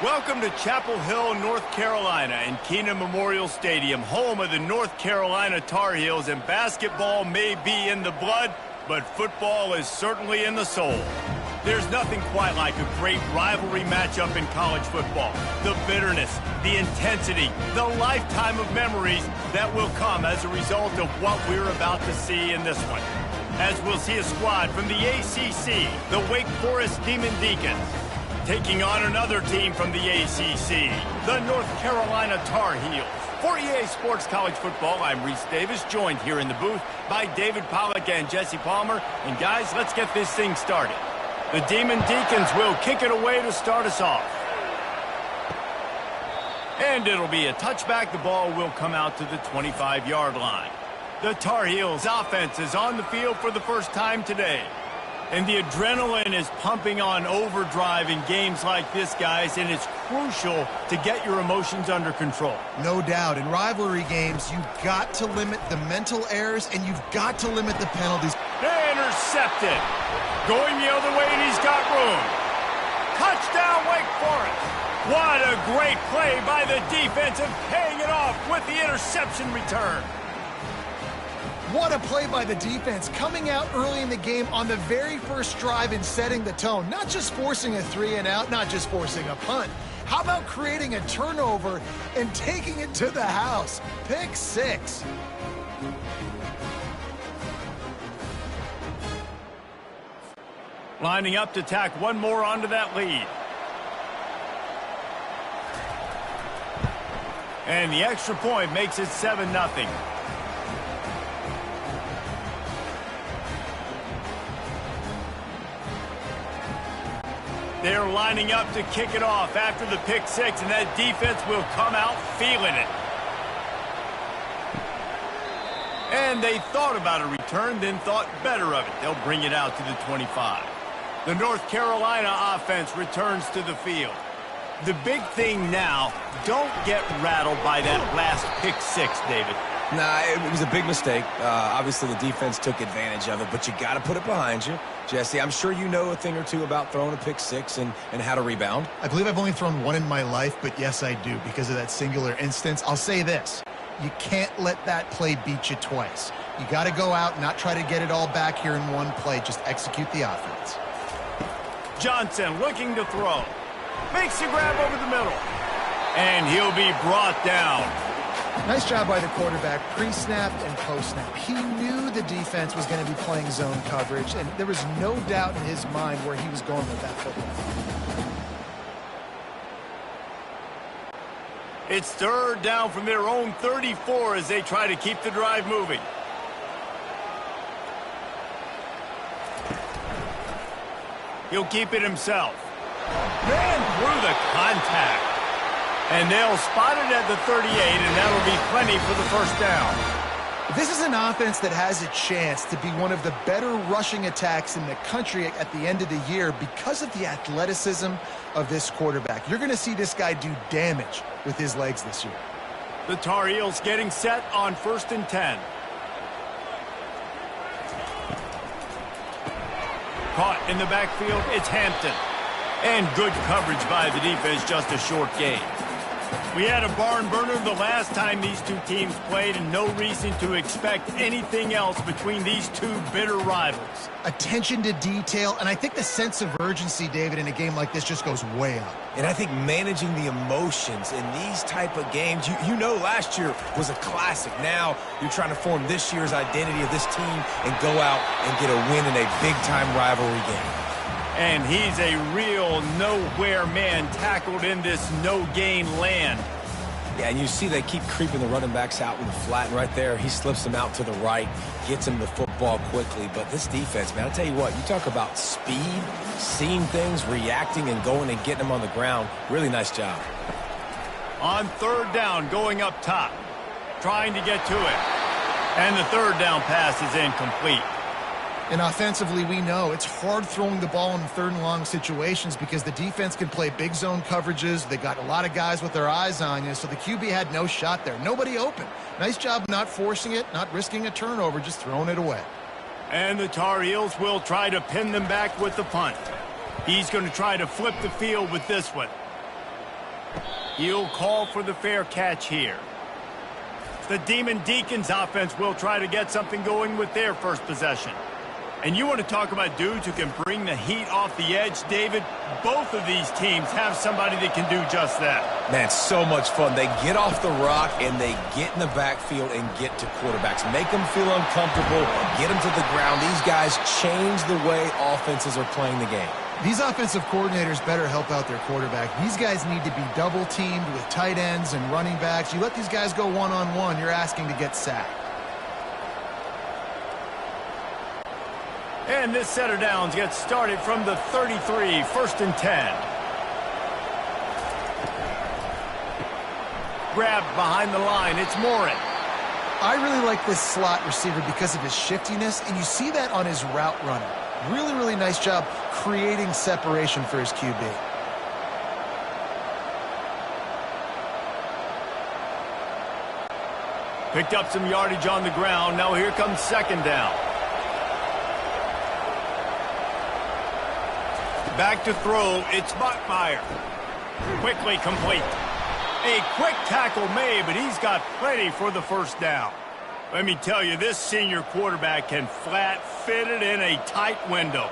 Welcome to Chapel Hill, North Carolina, and Keenan Memorial Stadium, home of the North Carolina Tar Heels, and basketball may be in the blood, but football is certainly in the soul. There's nothing quite like a great rivalry matchup in college football. The bitterness, the intensity, the lifetime of memories that will come as a result of what we're about to see in this one. As we'll see a squad from the ACC, the Wake Forest Demon Deacons, taking on another team from the ACC, the North Carolina Tar Heels. For EA Sports College Football, I'm Reese Davis, joined here in the booth by David Pollack and Jesse Palmer. And guys, let's get this thing started. The Demon Deacons will kick it away to start us off. And it'll be a touchback. The ball will come out to the 25-yard line. The Tar Heels offense is on the field for the first time today. And the adrenaline is pumping on overdrive in games like this, guys, and it's crucial to get your emotions under control. No doubt. In rivalry games, you've got to limit the mental errors, and you've got to limit the penalties. Intercepted. Going the other way, and he's got room. Touchdown, Wake Forest. What a great play by the defense and paying it off with the interception return. What a play by the defense, coming out early in the game on the very first drive and setting the tone. Not just forcing a 3-and-out, not just forcing a punt. How about creating a turnover and taking it to the house? Pick 6. Lining up to tack one more onto that lead. And the extra point makes it 7-0. They're lining up to kick it off after the pick 6, and that defense will come out feeling it. And they thought about a return, then thought better of it. They'll bring it out to the 25. The North Carolina offense returns to the field. The big thing now, don't get rattled by that last pick 6, David. Nah, it was a big mistake. Obviously, the defense took advantage of it, but you got to put it behind you. Jesse, I'm sure you know a thing or two about throwing a pick 6 and how to rebound. I believe I've only thrown one in my life, but yes, I do because of that singular instance. I'll say this. You can't let that play beat you twice. You got to go out and not try to get it all back here in one play. Just execute the offense. Johnson looking to throw. Makes the grab over the middle. And he'll be brought down. Nice job by the quarterback, pre-snap and post-snap. He knew the defense was going to be playing zone coverage, and there was no doubt in his mind where he was going with that football. It's third down from their own 34 as they try to keep the drive moving. He'll keep it himself. Ran through the contact. And they'll spot it at the 38, and that'll be plenty for the first down. This is an offense that has a chance to be one of the better rushing attacks in the country at the end of the year because of the athleticism of this quarterback. You're going to see this guy do damage with his legs this year. The Tar Heels getting set on 1st and 10. Caught in the backfield, it's Hampton. And good coverage by the defense, just a short gain. We had a barn burner the last time these two teams played, and no reason to expect anything else between these two bitter rivals. Attention to detail, and I think the sense of urgency, David, in a game like this just goes way up. And I think managing the emotions in these type of games, you know last year was a classic. Now you're trying to form this year's identity of this team and go out and get a win in a big-time rivalry game. And he's a real nowhere man tackled in this no-gain land. Yeah, and you see they keep creeping the running backs out in the flat, and right there, he slips them out to the right, gets him the football quickly. But this defense, man, I'll tell you what, you talk about speed, seeing things, reacting, and going and getting them on the ground. Really nice job. On 3rd down, going up top, trying to get to it. And the 3rd down pass is incomplete. And offensively, we know it's hard throwing the ball in 3rd and long situations because the defense can play big zone coverages. They got a lot of guys with their eyes on you, so the QB had no shot there. Nobody open. Nice job not forcing it, not risking a turnover, just throwing it away. And the Tar Heels will try to pin them back with the punt. He's going to try to flip the field with this one. He'll call for the fair catch here. The Deacons offense will try to get something going with their first possession. And you want to talk about dudes who can bring the heat off the edge, David? Both of these teams have somebody that can do just that. Man, so much fun. They get off the rock and they get in the backfield and get to quarterbacks. Make them feel uncomfortable, get them to the ground. These guys change the way offenses are playing the game. These offensive coordinators better help out their quarterback. These guys need to be double-teamed with tight ends and running backs. You let these guys go one-on-one, you're asking to get sacked. And this set of downs gets started from the 33, 1st and 10. Grabbed behind the line, it's Morin. I really like this slot receiver because of his shiftiness, and you see that on his route running. Really, really nice job creating separation for his QB. Picked up some yardage on the ground. Now here comes 2nd down. Back to throw, it's Bachmeier. Quickly complete. A quick tackle made, but he's got plenty for the 1st down. Let me tell you, this senior quarterback can flat fit it in a tight window.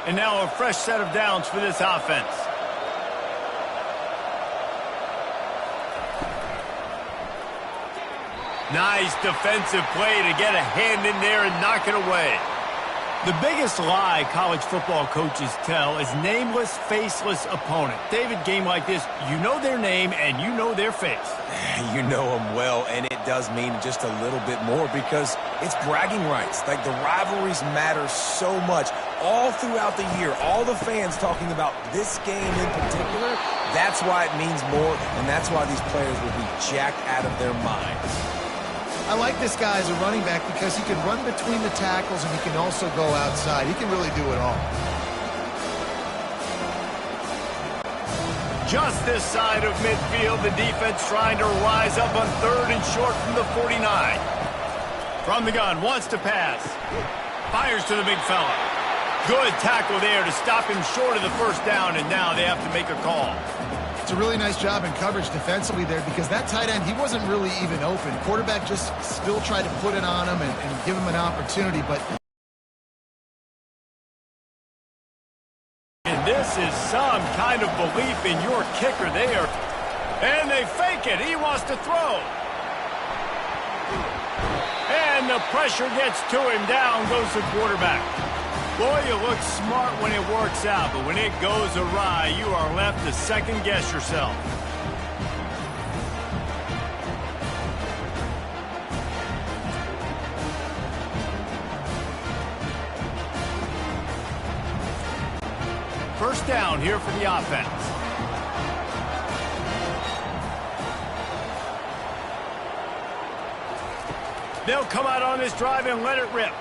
And now a fresh set of downs for this offense. Nice defensive play to get a hand in there and knock it away. The biggest lie college football coaches tell is nameless, faceless opponent. David, game like this, you know their name and you know their face. You know them well, and it does mean just a little bit more because it's bragging rights. Like, the rivalries matter so much all throughout the year. All the fans talking about this game in particular, that's why it means more, and that's why these players will be jacked out of their minds. I like this guy as a running back because he can run between the tackles and he can also go outside. He can really do it all. Just this side of midfield, the defense trying to rise up on 3rd and short from the 49. From the gun, wants to pass. Fires to the big fella. Good tackle there to stop him short of the 1st down, and now they have to make a call. It's a really nice job in coverage defensively there because that tight end, he wasn't really even open. Quarterback just still tried to put it on him and give him an opportunity, but... And this is some kind of belief in your kicker there. And they fake it. He wants to throw. And the pressure gets to him. Down goes the quarterback. Boy, you look smart when it works out, but when it goes awry, you are left to second-guess yourself. First down here for the offense. They'll come out on this drive and let it rip.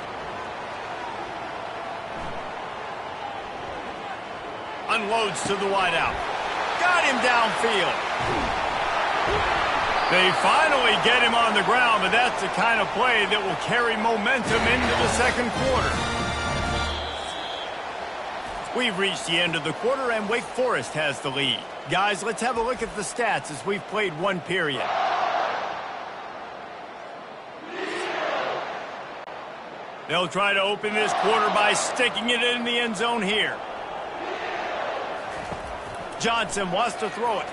Unloads to the wideout. Got him downfield. They finally get him on the ground, but that's the kind of play that will carry momentum into the 2nd quarter. We've reached the end of the quarter, and Wake Forest has the lead. Guys, let's have a look at the stats as we've played one period. They'll try to open this quarter by sticking it in the end zone here. Johnson wants to throw it.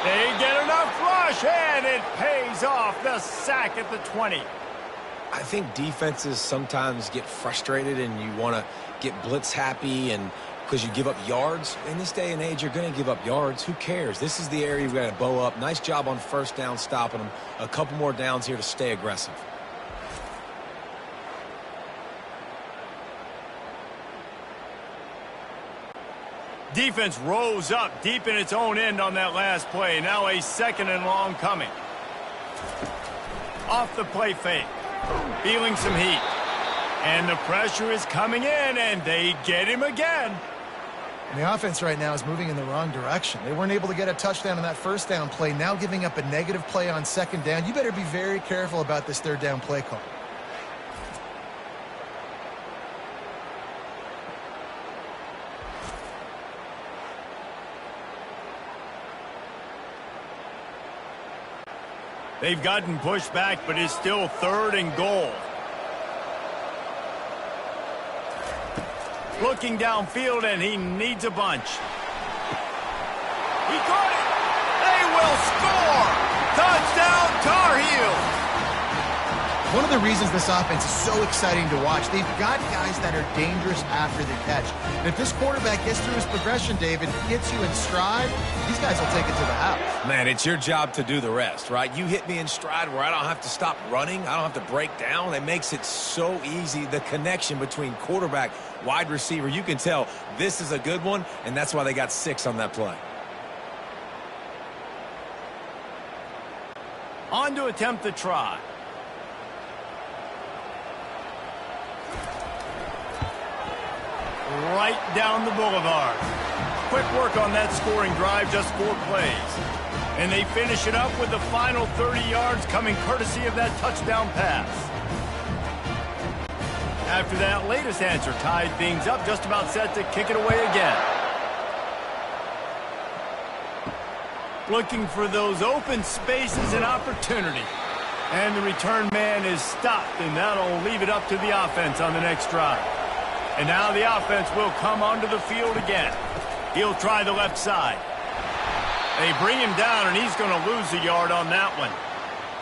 They get enough rush, and it pays off. The sack at the 20. I think defenses sometimes get frustrated and you want to get blitz happy and because you give up yards. In this day and age, you're going to give up yards. Who cares? This is the area you've got to bow up. Nice job on 1st down stopping them. A couple more downs here to stay aggressive. Defense rose up deep in its own end on that last play. Now a 2nd and long coming. Off the play fake. Feeling some heat. And the pressure is coming in, and they get him again. And the offense right now is moving in the wrong direction. They weren't able to get a touchdown on that 1st down play. Now giving up a negative play on 2nd down. You better be very careful about this 3rd down play call. They've gotten pushed back, but it's still 3rd and goal. Looking downfield, and he needs a bunch. He caught it! They will score! Touchdown, Tar Heels! One of the reasons this offense is so exciting to watch, they've got guys that are dangerous after the catch. And if this quarterback gets through his progression, David, gets you in stride, these guys will take it to the house. Man, it's your job to do the rest, right? You hit me in stride where I don't have to stop running. I don't have to break down. It makes it so easy. The connection between quarterback, wide receiver, you can tell this is a good one, and that's why they got 6 on that play. On to attempt the try. Right down the boulevard. Quick work on that scoring drive, just 4 plays. And they finish it up with the final 30 yards coming courtesy of that touchdown pass. After that latest answer tied things up, just about set to kick it away again. Looking for those open spaces and opportunity. And the return man is stopped, and that'll leave it up to the offense on the next drive. And now the offense will come onto the field again. He'll try the left side. They bring him down, and he's going to lose a yard on that one.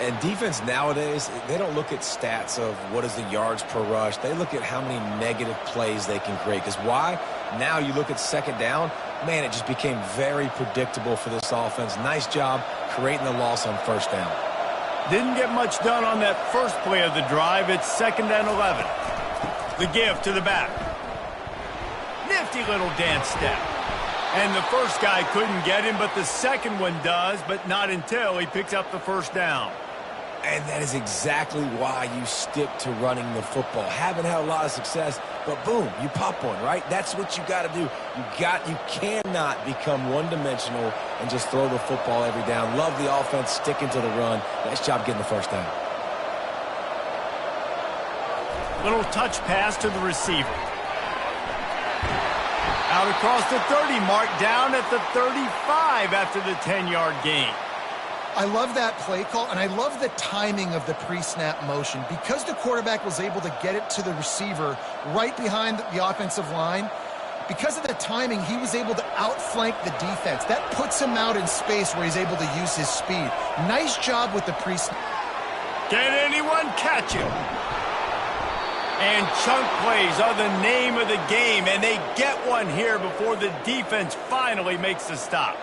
And defense nowadays, they don't look at stats of what is the yards per rush. They look at how many negative plays they can create. Because why? Now you look at 2nd down, man, it just became very predictable for this offense. Nice job creating the loss on 1st down. Didn't get much done on that first play of the drive. It's 2nd and 11. The give to the back. Nifty little dance step. And the first guy couldn't get him, but the second one does, but not until he picks up the 1st down. And that is exactly why you stick to running the football. Haven't had a lot of success, but boom, you pop one, right? That's what you got to do. You cannot become one-dimensional and just throw the football every down. Love the offense, sticking to the run. Nice job getting the 1st down. Little touch pass to the receiver. Out across the 30 mark, down at the 35 after the 10-yard gain. I love that play call, and I love the timing of the pre-snap motion. Because the quarterback was able to get it to the receiver right behind the offensive line, because of the timing, he was able to outflank the defense. That puts him out in space where he's able to use his speed. Nice job with the pre-snap. Can anyone catch him? And chunk plays are the name of the game, and they get one here before the defense finally makes the stop.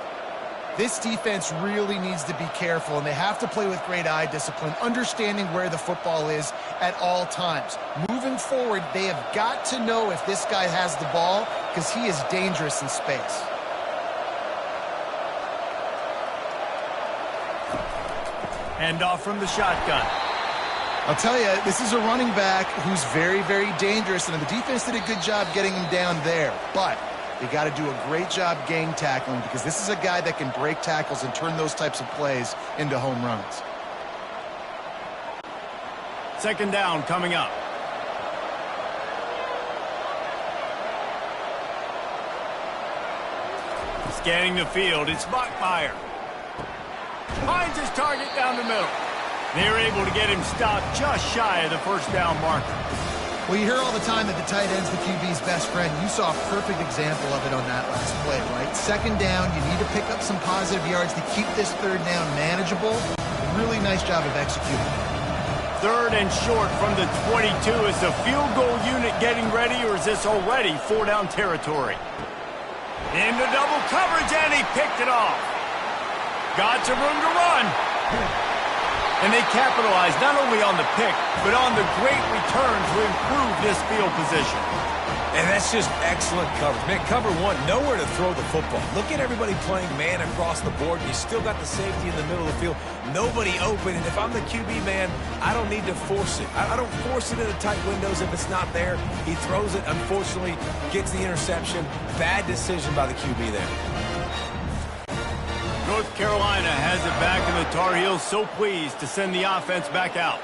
This defense really needs to be careful, and they have to play with great eye discipline, understanding where the football is at all times. Moving forward, they have got to know if this guy has the ball, because he is dangerous in space. Handoff from the shotgun. I'll tell you, this is a running back who's very, very dangerous, and the defense did a good job getting him down there. But they got to do a great job gang tackling, because this is a guy that can break tackles and turn those types of plays into home runs. 2nd down coming up. Scanning the field, it's Bachmeier. Finds his target down the middle. They're able to get him stopped just shy of the 1st down marker. Well, you hear all the time that the tight end's the QB's best friend. You saw a perfect example of it on that last play, right? 2nd down, you need to pick up some positive yards to keep this 3rd down manageable. Really nice job of executing. 3rd and short from the 22. Is the field goal unit getting ready, or is this already 4-down territory? Into double coverage, and he picked it off. Got some room to run. And they capitalize not only on the pick, but on the great return to improve this field position. And that's just excellent coverage. Man, cover one, nowhere to throw the football. Look at everybody playing man across the board. You still got the safety in the middle of the field. Nobody open. And if I'm the QB, man, I don't need to force it. I don't force it into tight windows if it's not there. He throws it, unfortunately, gets the interception. Bad decision by the QB there. North Carolina has it back, and the Tar Heels so pleased to send the offense back out.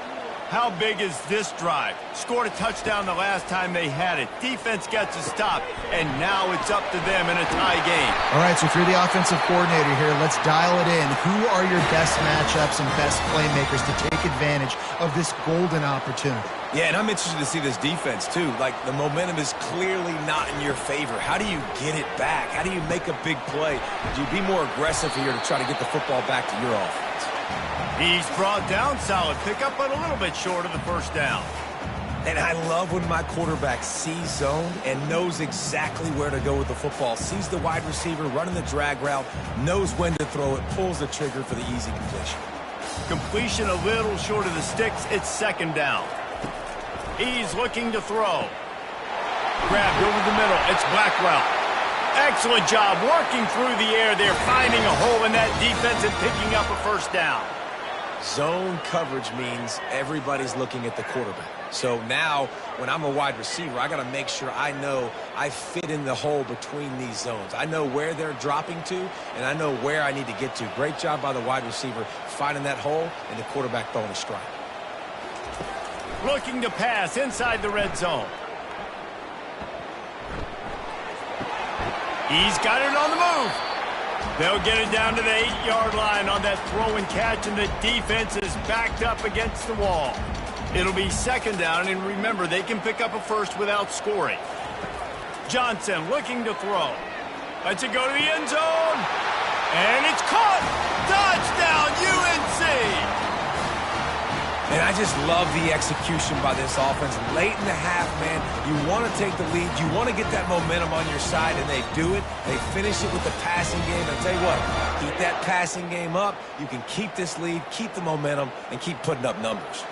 How big is this drive? Scored a touchdown the last time they had it. Defense gets a stop, and now it's up to them in a tie game. All right, so if you're the offensive coordinator here, let's dial it in. Who are your best matchups and best playmakers to take advantage of this golden opportunity? Yeah, and I'm interested to see this defense, too. Like, the momentum is clearly not in your favor. How do you get it back? How do you make a big play? Do you be more aggressive here to try to get the football back to your offense? He's brought down, solid pickup, but a little bit short of the first down. And I love when my quarterback sees zone and knows exactly where to go with the football. Sees the wide receiver running the drag route, knows when to throw it, pulls the trigger for the easy completion. Completion a little short of the sticks. It's second down. He's looking to throw. Grabbed over the middle. It's Blackwell. Excellent job working through the air there, finding a hole in that defense and picking up a first down. Zone coverage means everybody's looking at the quarterback. So now, when I'm a wide receiver, I got to make sure I know I fit in the hole between these zones. I know where they're dropping to, and I know where I need to get to. Great job by the wide receiver finding that hole, and the quarterback throwing a strike. Looking to pass inside the red zone. He's got it on the move. They'll get it down to the 8-yard line on that throw and catch, and the defense is backed up against the wall. It'll be second down, and remember, they can pick up a first without scoring. Johnson looking to throw. Lets it go to the end zone. And it's caught. Touchdown, UNC! And I just love the execution by this offense. Late in the half, man, you want to take the lead. You want to get that momentum on your side, and they do it. They finish it with the passing game. And I'll tell you what, keep that passing game up. You can keep this lead, keep the momentum, and keep putting up numbers.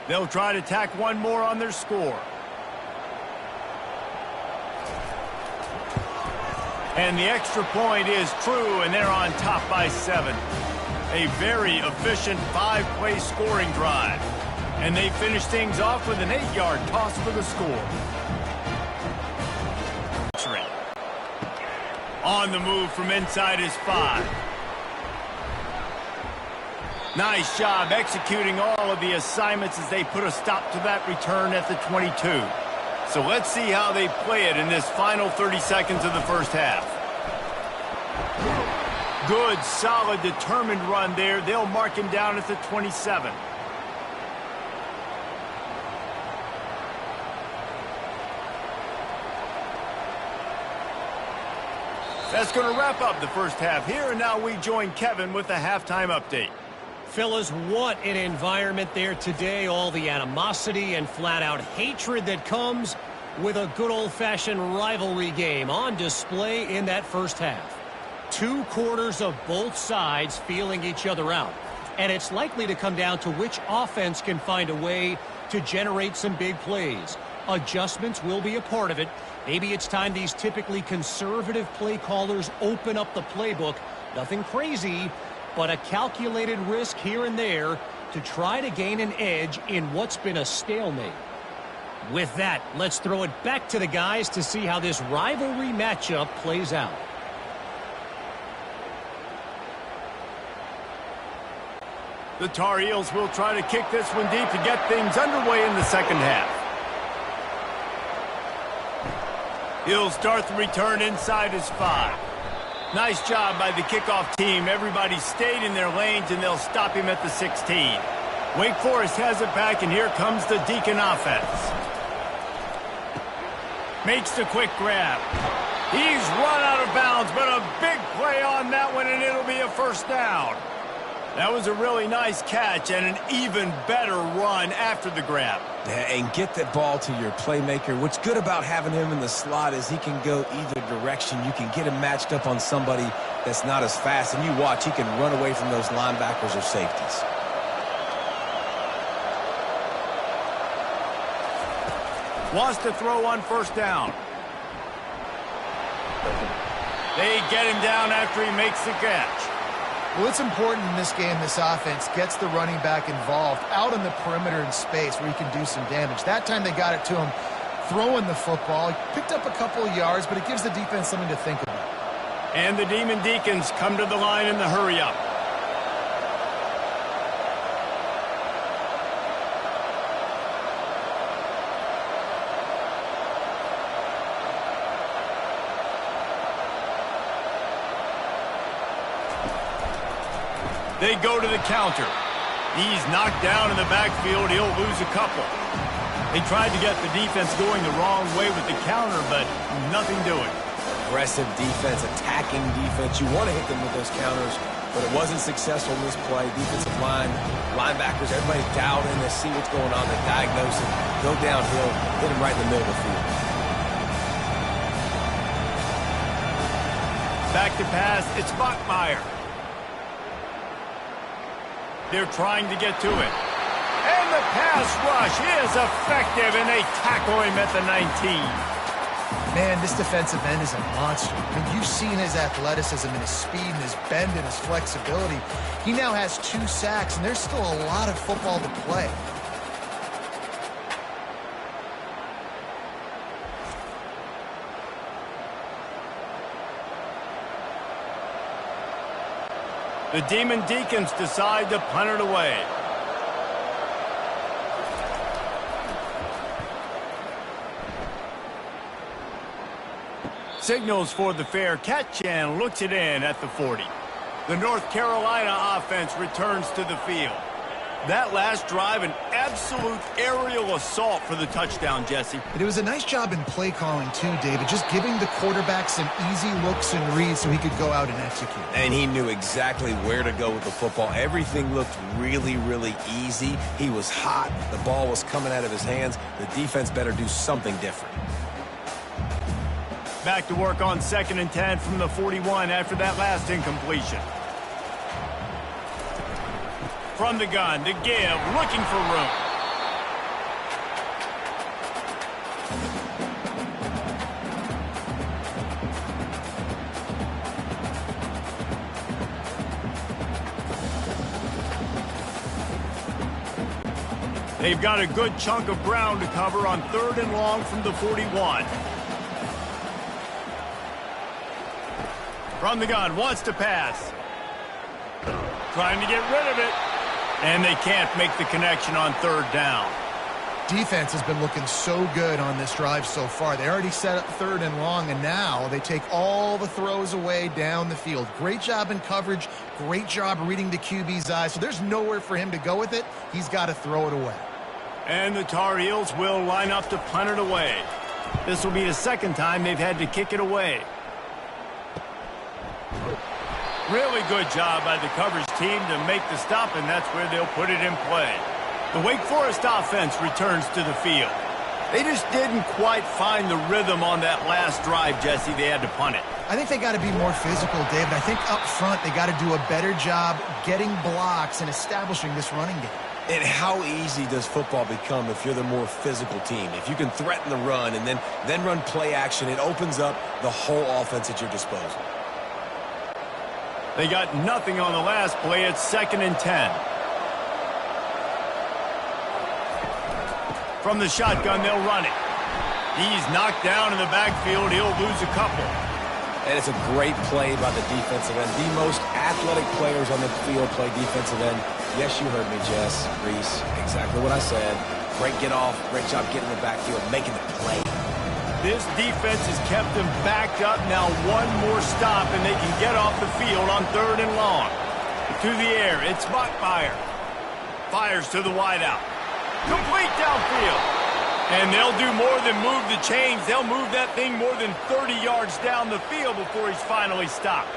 They'll try to tack one more on their score. And the extra point is true, and they're on top by 7. A very efficient 5-play scoring drive. And they finish things off with an 8-yard toss for the score. On the move from inside his 5. Nice job executing all of the assignments as they put a stop to that return at the 22. So let's see how they play it in this final 30 seconds of the first half. Good, solid, determined run there. They'll mark him down at the 27. That's going to wrap up the first half here, and now we join Kevin with the halftime update. Fellas, what an environment there today. All the animosity and flat-out hatred that comes with a good old-fashioned rivalry game on display in that first half. 2 quarters of both sides feeling each other out. And it's likely to come down to which offense can find a way to generate some big plays. Adjustments will be a part of it. Maybe it's time these typically conservative play callers open up the playbook. Nothing crazy, but a calculated risk here and there to try to gain an edge in what's been a stalemate. With that, let's throw it back to the guys to see how this rivalry matchup plays out. The Tar Heels will try to kick this one deep to get things underway in the second half. He'll start the return inside his 5. Nice job by the kickoff team. Everybody stayed in their lanes, and they'll stop him at the 16. Wake Forest has it back, and here comes the Deacon offense. Makes the quick grab. He's run out of bounds, but a big play on that one, and it'll be a first down. That was a really nice catch and an even better run after the grab. And get that ball to your playmaker. What's good about having him in the slot is he can go either direction. You can get him matched up on somebody that's not as fast, and you watch, he can run away from those linebackers or safeties. Wants to throw on first down. They get him down after he makes the catch. Well, it's important in this game, this offense gets the running back involved out on the perimeter in space where he can do some damage. That time they got it to him throwing the football. He picked up a couple of yards, but it gives the defense something to think about. And the Demon Deacons come to the line in the hurry-up. They go to the counter. He's knocked down in the backfield. He'll lose a couple. They tried to get the defense going the wrong way with the counter, but nothing doing. Aggressive defense, attacking defense. You want to hit them with those counters, but it wasn't successful in this play. Defensive line, linebackers, everybody dialed in to see what's going on. They diagnose it, go downhill, hit him right in the middle of the field. Back to pass, it's Bachmeier. They're trying to get to it. And the pass rush is effective, and they tackle him at the 19. Man, this defensive end is a monster. I mean, you've seen his athleticism and his speed and his bend and his flexibility. He now has 2 sacks, and there's still a lot of football to play. The Demon Deacons decide to punt it away. Signals for the fair catch and looks it in at the 40. The North Carolina offense returns to the field. That last drive, an absolute aerial assault for the touchdown, Jesse. But it was a nice job in play calling too, David, just giving the quarterback some easy looks and reads so he could go out and execute. And he knew exactly where to go with the football. Everything looked really, really easy. He was hot. The ball was coming out of his hands. The defense better do something different. Back to work on 2nd and 10 from the 41 after that last incompletion. From the gun, to give, looking for room. They've got a good chunk of ground to cover on 3rd and long from the 41. From the gun, wants to pass. Trying to get rid of it. And they can't make the connection on 3rd down. Defense has been looking so good on this drive so far. They already set up 3rd and long, and now they take all the throws away down the field. Great job in coverage. Great job reading the QB's eyes. So there's nowhere for him to go with it. He's got to throw it away. And the Tar Heels will line up to punt it away. This will be the 2nd time they've had to kick it away. Really good job by the coverage team to make the stop, and that's where they'll put it in play. The Wake Forest offense returns to the field. They just didn't quite find the rhythm on that last drive, Jesse. They had to punt it. I think they got to be more physical, David. I think up front they got to do a better job getting blocks and establishing this running game. And how easy does football become if you're the more physical team? If you can threaten the run and then run play action, it opens up the whole offense at your disposal. They got nothing on the last play. It's 2nd and 10. From the shotgun, they'll run it. He's knocked down in the backfield. He'll lose a couple. And it's a great play by the defensive end. The most athletic players on the field play defensive end. Yes, you heard me, Jess, Reese. Exactly what I said. Great get off. Great job getting in the backfield, making the play. This defense has kept them backed up. Now one more stop, and they can get off the field on 3rd and long. To the air, it's Bachmeier. Fires to the wideout. Complete downfield. And they'll do more than move the chains. They'll move that thing more than 30 yards down the field before he's finally stopped.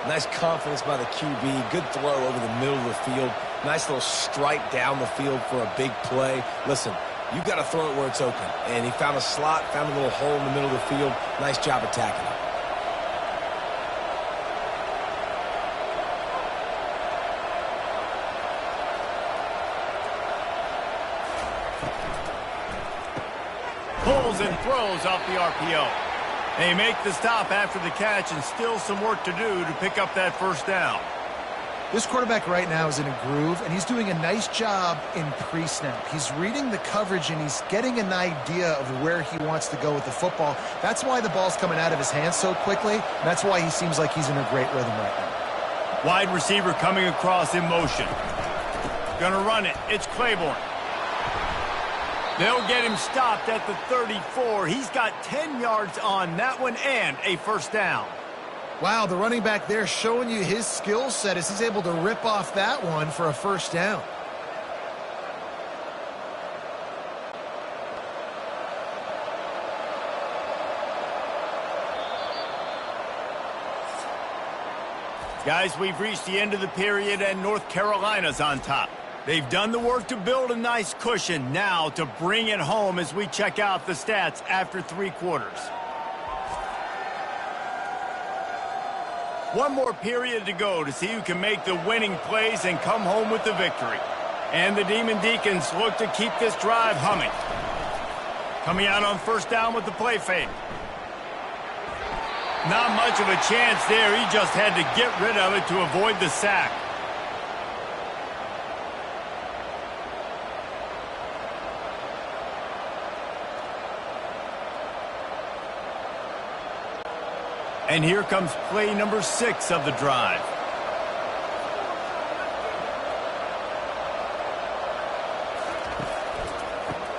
Nice confidence by the QB. Good throw over the middle of the field. Nice little strike down the field for a big play. Listen, you've got to throw it where it's open. And he found a slot, found a little hole in the middle of the field. Nice job attacking it. Pulls and throws off the RPO. They make the stop after the catch, and still some work to do to pick up that 1st down. This quarterback right now is in a groove, and he's doing a nice job in pre-snap. He's reading the coverage, and he's getting an idea of where he wants to go with the football. That's why the ball's coming out of his hands so quickly, and that's why he seems like he's in a great rhythm right now. Wide receiver coming across in motion. Gonna run it. It's Claiborne. They'll get him stopped at the 34. He's got 10 yards on that one and a first down. Wow, the running back there showing you his skill set as he's able to rip off that one for a first down. Guys, we've reached the end of the period, and North Carolina's on top. They've done the work to build a nice cushion. Now to bring it home as we check out the stats after 3 quarters. One more period to go to see who can make the winning plays and come home with the victory. And the Demon Deacons look to keep this drive humming. Coming out on first down with the play fake. Not much of a chance there. He just had to get rid of it to avoid the sack. And here comes play number 6 of the drive.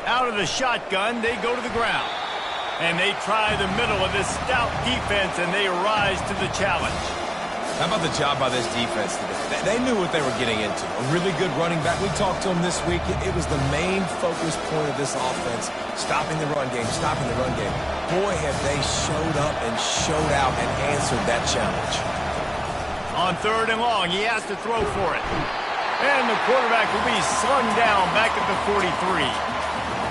Out of the shotgun, they go to the ground. And they try the middle of this stout defense, and they rise to the challenge. How about the job by this defense today? They knew what they were getting into. A really good running back. We talked to him this week. It was the main focus point of this offense, stopping the run game, stopping the run game. Boy, have they showed up and showed out and answered that challenge. On 3rd and long, he has to throw for it. And the quarterback will be slung down back at the 43.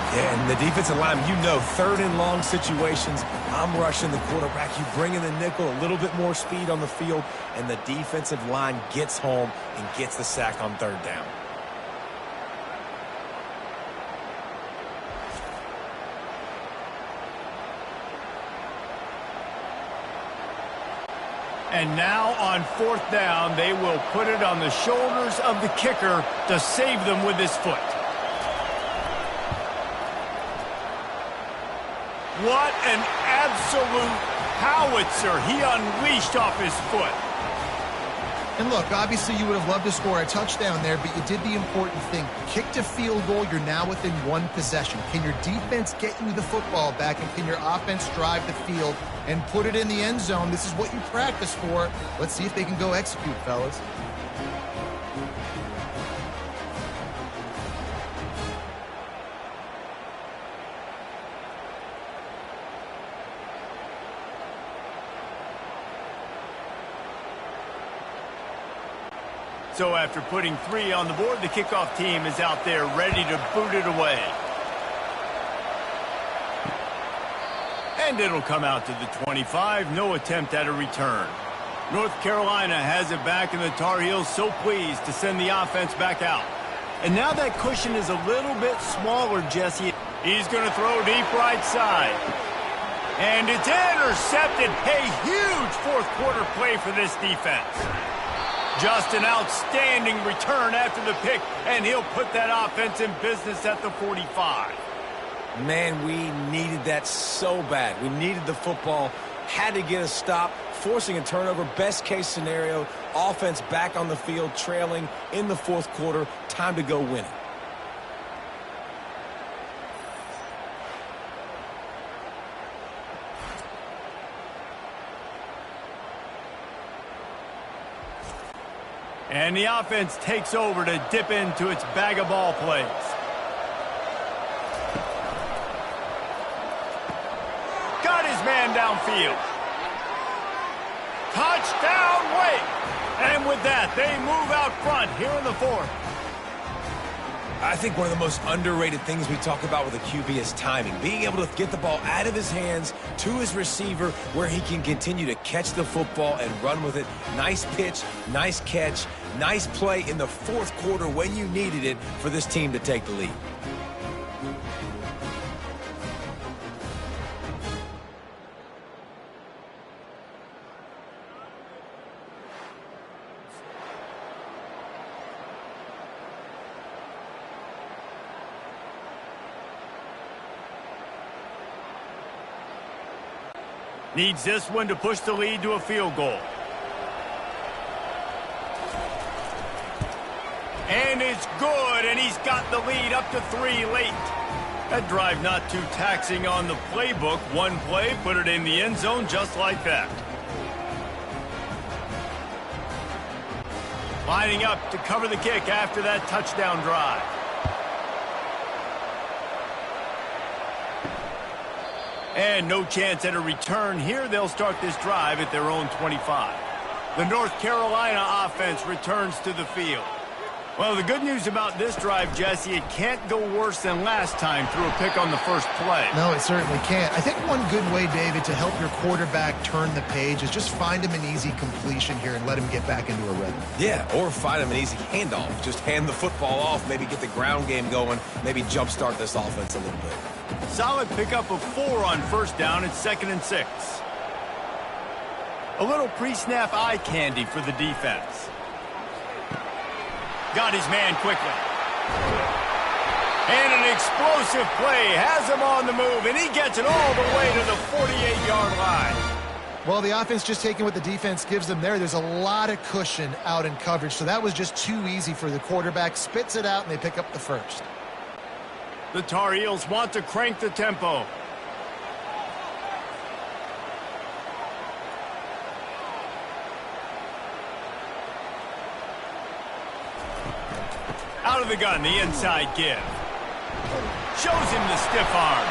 Yeah, and the defensive line, you know, 3rd and long situations, I'm rushing the quarterback. You bring in the nickel, a little bit more speed on the field, and the defensive line gets home and gets the sack on 3rd down. And now on 4th down, they will put it on the shoulders of the kicker to save them with his foot. What an absolute howitzer he unleashed off his foot. And look, obviously you would have loved to score a touchdown there, but you did the important thing. Kicked a field goal, you're now within 1 possession. Can your defense get you the football back, and can your offense drive the field and put it in the end zone? This is what you practice for. Let's see if they can go execute, fellas. So after putting 3 on the board, the kickoff team is out there ready to boot it away. And it'll come out to the 25. No attempt at a return. North Carolina has it back, and the Tar Heels so pleased to send the offense back out. And now that cushion is a little bit smaller, Jesse. He's going to throw deep right side. And it's intercepted. A huge 4th quarter play for this defense. Just an outstanding return after the pick, and he'll put that offense in business at the 45. Man, we needed that so bad. We needed the football, had to get a stop, forcing a turnover. Best case scenario, offense back on the field, trailing in the 4th quarter. Time to go win it. And the offense takes over to dip into its bag of ball plays. Got his man downfield. Touchdown, Wake! And with that, they move out front here in the 4th. I think one of the most underrated things we talk about with a QB is timing. Being able to get the ball out of his hands to his receiver where he can continue to catch the football and run with it. Nice pitch, nice catch, nice play in the 4th quarter when you needed it for this team to take the lead. Needs this one to push the lead to a field goal. And it's good, and he's got the lead up to 3 late. That drive not too taxing on the playbook. One play, put it in the end zone just like that. Lining up to cover the kick after that touchdown drive. And no chance at a return here. They'll start this drive at their own 25. The North Carolina offense returns to the field. Well, the good news about this drive, Jesse, it can't go worse than last time through a pick on the first play. No, it certainly can't. I think one good way, David, to help your quarterback turn the page is just find him an easy completion here and let him get back into a rhythm. Yeah, or find him an easy handoff. Just hand the football off, maybe get the ground game going, maybe jumpstart this offense a little bit. Solid pickup of 4 on first down. It's 2nd and 6. A little pre-snap eye candy for the defense. Got his man quickly. And an explosive play has him on the move, and he gets it all the way to the 48-yard line. Well, the offense just taking what the defense gives them there. There's a lot of cushion out in coverage, so that was just too easy for the quarterback. Spits it out, and they pick up the first. The Tar Heels want to crank the tempo. Out of the gun, the inside give. Shows him the stiff arm.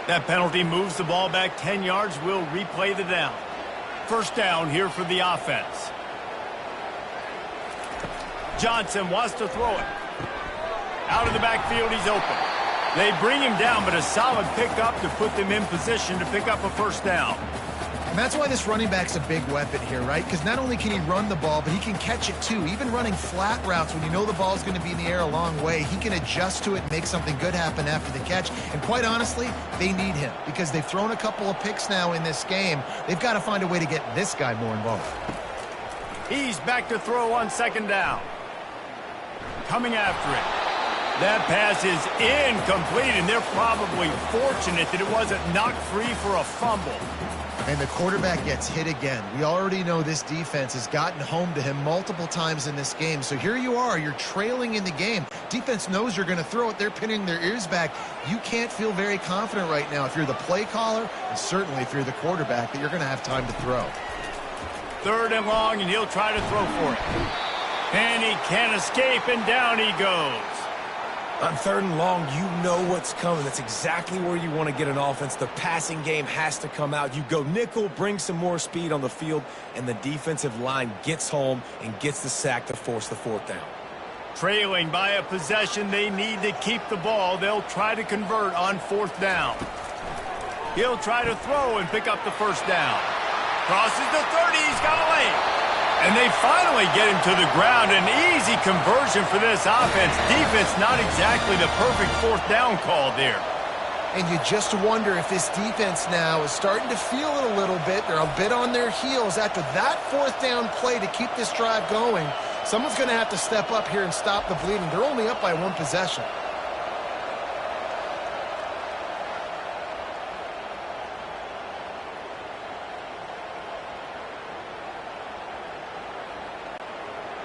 That penalty moves the ball back 10 yards. We'll replay the down. First down here for the offense. Johnson wants to throw it. Out of the backfield, he's open. They bring him down, but a solid pickup to put them in position to pick up a first down. And that's why this running back's a big weapon here, right? Because not only can he run the ball, but he can catch it too. Even running flat routes when you know the ball's going to be in the air a long way, he can adjust to it and make something good happen after the catch. And quite honestly, they need him because they've thrown a couple of picks now in this game. They've got to find a way to get this guy more involved. He's back to throw on 2nd down. Coming after it. That pass is incomplete, and they're probably fortunate that it wasn't knocked free for a fumble. And the quarterback gets hit again. We already know this defense has gotten home to him multiple times in this game. So here you are, you're trailing in the game. Defense knows you're going to throw it. They're pinning their ears back. You can't feel very confident right now if you're the play caller, and certainly if you're the quarterback, that you're going to have time to throw. 3rd and long, and he'll try to throw for it. And he can't escape, and down he goes. On 3rd and long, you know what's coming. That's exactly where you want to get an offense. The passing game has to come out. You go nickel, bring some more speed on the field, and the defensive line gets home and gets the sack to force the 4th down. Trailing by a possession, they need to keep the ball. They'll try to convert on 4th down. He'll try to throw and pick up the first down. Crosses the 30, he's got a lane. And they finally get him to the ground. An easy conversion for this offense. Defense not exactly the perfect 4th down call there. And you just wonder if this defense now is starting to feel it a little bit. They're a bit on their heels after that 4th down play to keep this drive going. Someone's going to have to step up here and stop the bleeding. They're only up by 1 possession.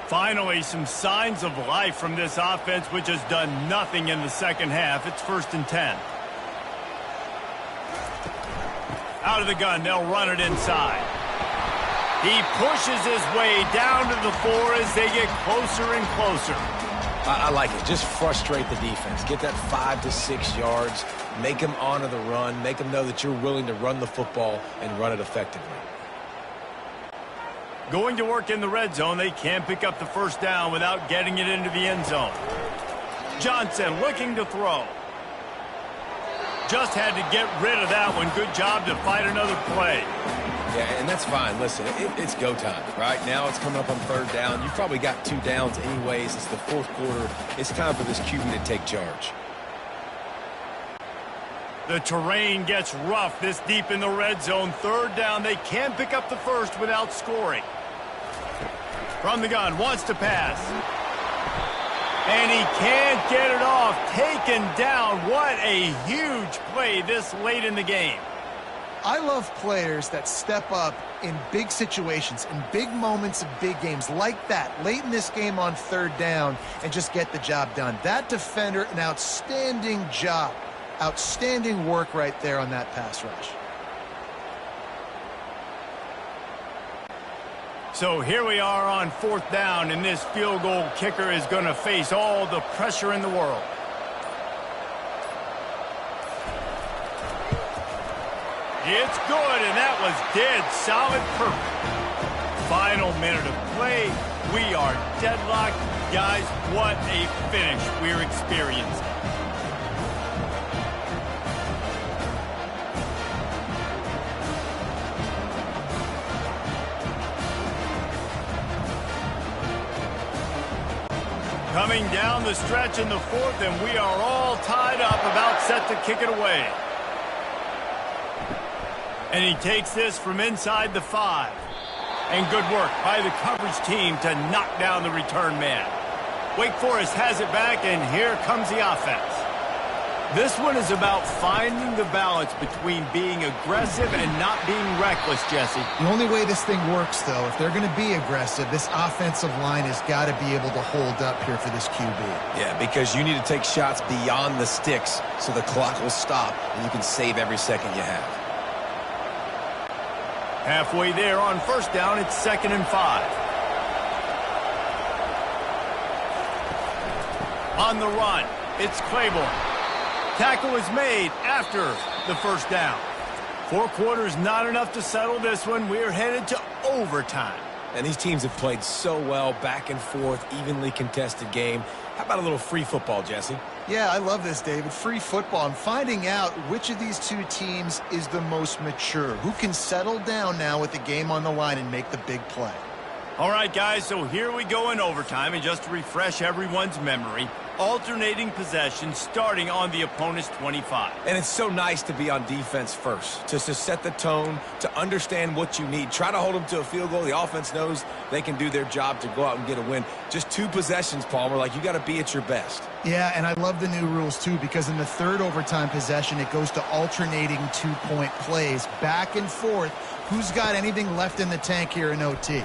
Finally, some signs of life from this offense, which has done nothing in the 2nd half. It's 1st and 10. Out of the gun, they'll run it inside. He pushes his way down to the 4 as they get closer and closer. I like it. Just frustrate the defense. Get that 5 to 6 yards. Make them honor the run. Make them know that you're willing to run the football and run it effectively. Going to work in the red zone. They can't pick up the first down without getting it into the end zone. Johnson looking to throw. Just had to get rid of that one. Good job to fight another play. Yeah, and that's fine. Listen, it's go time. Right now it's coming up on 3rd down. You've probably got 2 downs anyways. It's the 4th quarter. It's time for this QB to take charge. The terrain gets rough this deep in the red zone. 3rd down. They can't pick up the first without scoring. From the gun, wants to pass. And he can't get it off. Taken down. What a huge play this late in the game. I love players that step up in big situations, in big moments of big games like that, late in this game on third down, and just get the job done. That defender, an outstanding job. Outstanding work right there on that pass rush. So here we are on fourth down, and this field goal kicker is going to face all the pressure in the world. It's good, and that was dead solid perfect. Final minute of play. We are deadlocked. Guys, what a finish we're experiencing. Coming down the stretch in the fourth, and we are all tied up, about set to kick it away. And he takes this from inside the 5. And good work by the coverage team to knock down the return man. Wake Forest has it back, and here comes the offense. This one is about finding the balance between being aggressive and not being reckless, Jesse. The only way this thing works, though, if they're going to be aggressive, this offensive line has got to be able to hold up here for this QB. Yeah, because you need to take shots beyond the sticks so the clock will stop and you can save every second you have. Halfway there on first down, it's 2nd and 5. On the run, it's Claiborne. Tackle is made after the first down. 4 quarters, not enough to settle this one. We're headed to overtime. And these teams have played so well, back and forth, evenly contested game. How about a little free football, Jesse? Yeah, I love this, David. Free football. I'm finding out which of these two teams is the most mature, who can settle down now with the game on the line and make the big play. All right, guys, so here we go in overtime, and just to refresh everyone's memory, alternating possession starting on the opponent's 25. And it's so nice to be on defense first, just to set the tone, to understand what you need. Try to hold them to a field goal. The offense knows they can do their job to go out and get a win. Just 2 possessions, Palmer, like you got to be at your best. Yeah, and I love the new rules, too, because in the third overtime possession, it goes to alternating 2-point plays, back and forth. Who's got anything left in the tank here in OT?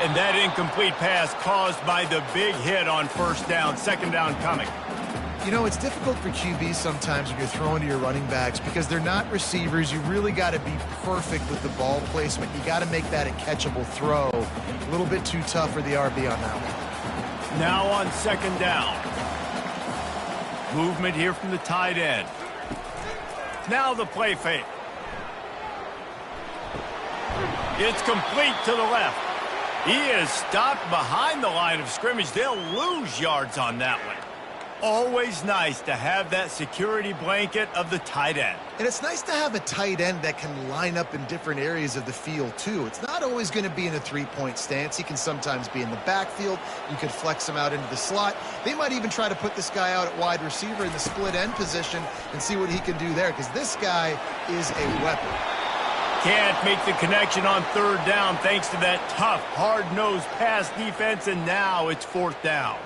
And that incomplete pass caused by the big hit on first down. 2nd down coming. You know, it's difficult for QBs sometimes when you're throwing to your running backs because they're not receivers. You really got to be perfect with the ball placement. You got to make that a catchable throw. A little bit too tough for the RB on that one. Now on 2nd down. Movement here from the tight end. Now the play fake. It's complete to the left. He is stopped behind the line of scrimmage. They'll lose yards on that one. Always nice to have that security blanket of the tight end. And it's nice to have a tight end that can line up in different areas of the field, too. It's not always going to be in a 3-point stance. He can sometimes be in the backfield. You could flex him out into the slot. They might even try to put this guy out at wide receiver in the split end position and see what he can do there, because this guy is a weapon. Can't make the connection on 3rd down thanks to that tough, hard-nosed pass defense, and now it's 4th down.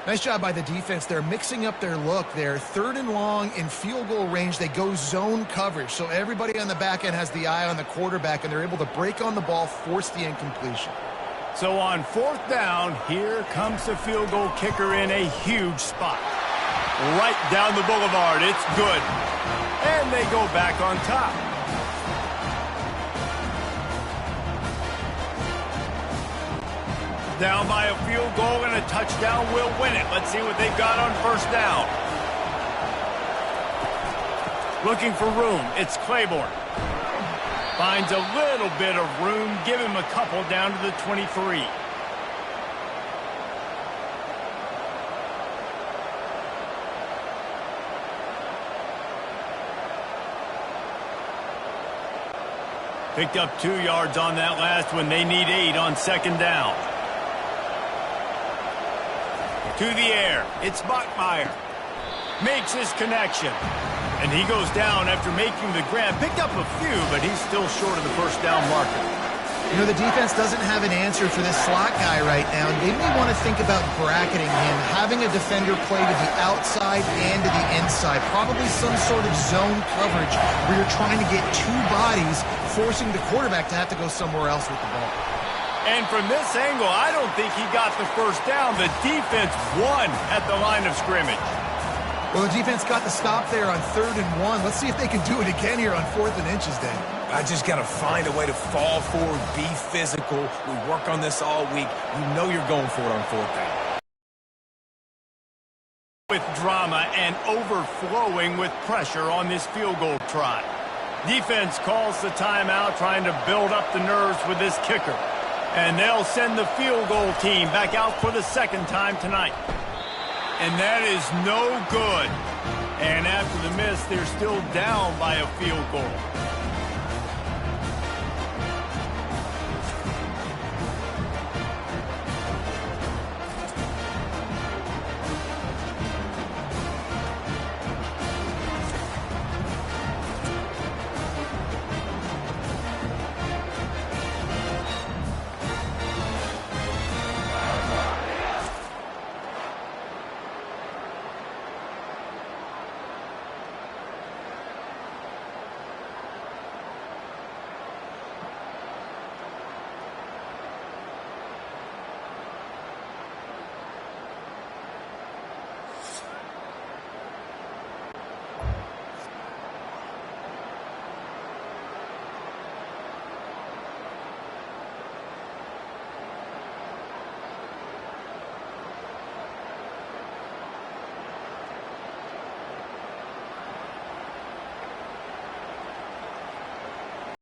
Nice job by the defense. They're mixing up their look there. 3rd and long in field goal range. They go zone coverage, so everybody on the back end has the eye on the quarterback, and they're able to break on the ball, force the incompletion. So on 4th down, here comes the field goal kicker in a huge spot. Right down the boulevard. It's good. And they go back on top. Down by a field goal, and a touchdown will win it. Let's see what they've got on 1st down. Looking for room. It's Claiborne. Finds a little bit of room. Give him a couple down to the 23. Picked up 2 yards on that last one. They need 8 on 2nd down. To the air, it's Bachmeier. Makes his connection. And he goes down after making the grab. Picked up a few, but he's still short of the 1st down marker. You know, the defense doesn't have an answer for this slot guy right now. They may want to think about bracketing him, having a defender play to the outside and to the inside. Probably some sort of zone coverage where you're trying to get two bodies, forcing the quarterback to have to go somewhere else with the ball. And from this angle, I don't think he got the first down. The defense won at the line of scrimmage. Well, the defense got the stop there on 3rd and 1. Let's see if they can do it again here on 4th and inches, Dan. I just got to find a way to fall forward, be physical. We work on this all week. You know you're going for it on 4th down. With drama and overflowing with pressure on this field goal try. Defense calls the timeout, trying to build up the nerves with this kicker. And they'll send the field goal team back out for the second time tonight. And that is no good. And after the miss, they're still down by a field goal.